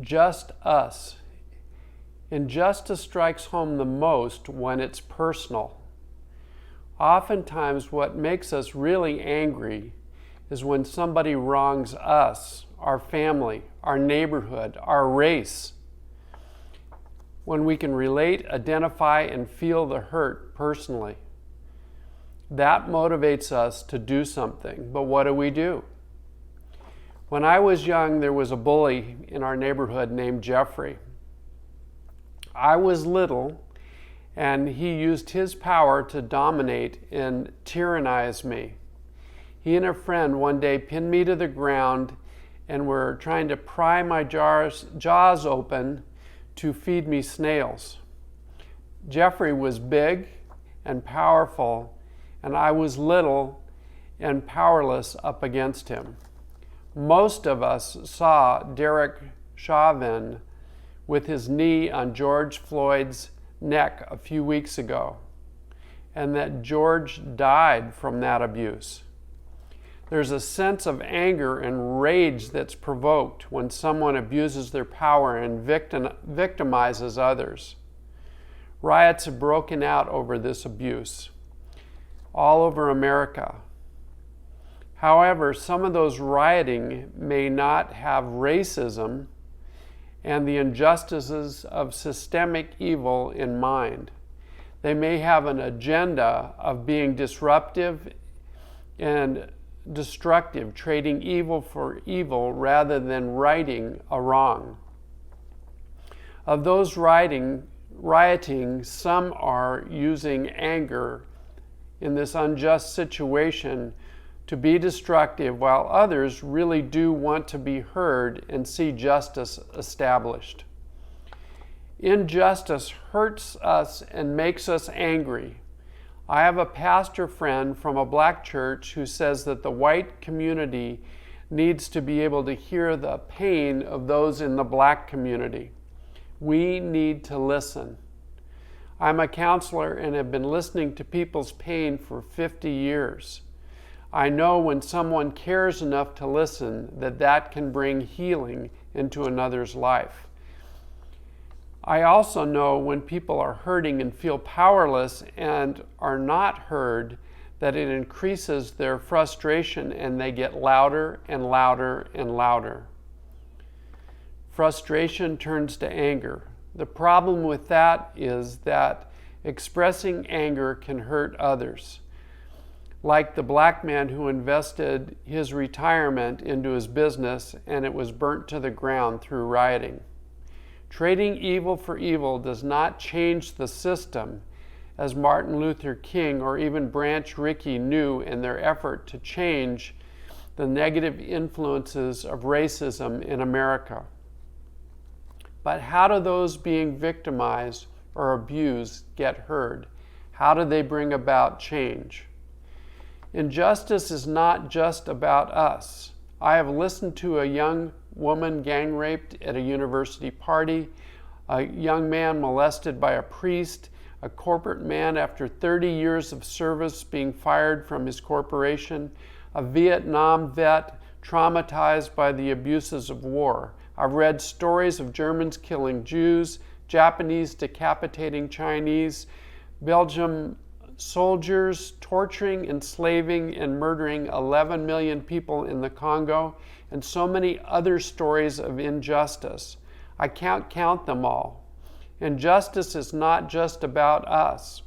just us. Injustice strikes home the most when it's personal. Oftentimes, what makes us really angry is when somebody wrongs us, our family, our neighborhood, our race. When we can relate, identify, and feel the hurt personally. That motivates us to do something. But what do? When I was young, there was a bully in our neighborhood named Jeffrey. I was little, and he used his power to dominate and tyrannize me. He and a friend one day pinned me to the ground and were trying to pry my jaws open to feed me snails. Jeffrey was big and powerful, and I was little and powerless up against him. Most of us saw Derek Chauvin with his knee on George Floyd's neck a few weeks ago, and that George died from that abuse. There's a sense of anger and rage that's provoked when someone abuses their power and victimizes others. Riots have broken out over this abuse all over America. However, some of those rioting may not have racism and the injustices of systemic evil in mind. They may have an agenda of being disruptive and destructive, trading evil for evil rather than righting a wrong. Of those rioting, some are using anger in this unjust situation to be destructive, while others really do want to be heard and see justice established. Injustice hurts us and makes us angry. I have a pastor friend from a black church who says that the white community needs to be able to hear the pain of those in the black community. We need to listen. I'm a counselor and have been listening to people's pain for 50 years. I know when someone cares enough to listen that can bring healing into another's life. I also know when people are hurting and feel powerless and are not heard, that it increases their frustration and they get louder and louder and louder. Frustration turns to anger. The problem with that is that expressing anger can hurt others. Like the black man who invested his retirement into his business and it was burnt to the ground through rioting. Trading evil for evil does not change the system, as Martin Luther King or even Branch Rickey knew in their effort to change the negative influences of racism in America. But how do those being victimized or abused get heard? How do they bring about change? Injustice is not just about us. I have listened to a young woman gang raped at a university party, a young man molested by a priest, a corporate man after 30 years of service being fired from his corporation, a Vietnam vet traumatized by the abuses of war. I've read stories of Germans killing Jews, Japanese decapitating Chinese, Belgium soldiers torturing, enslaving, and murdering 11 million people in the Congo, and so many other stories of injustice. I can't count them all. Injustice is not just about us.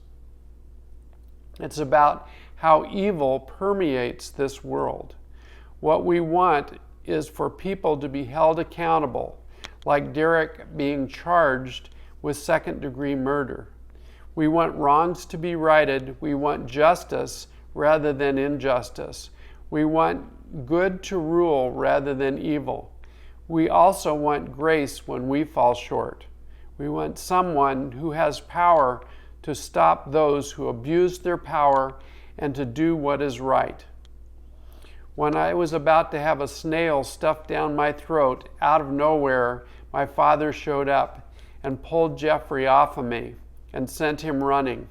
It's about how evil permeates this world. What we want is for people to be held accountable, like Derek being charged with second-degree murder. We want wrongs to be righted. We want justice rather than injustice. We want good to rule rather than evil. We also want grace when we fall short. We want someone who has power to stop those who abuse their power and to do what is right. When I was about to have a snail stuffed down my throat, out of nowhere, my father showed up and pulled Jeffrey off of me and sent him running.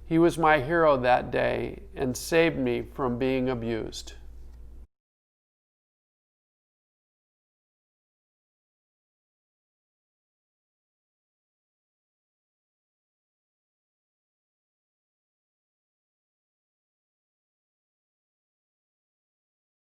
He was my hero that day and saved me from being abused.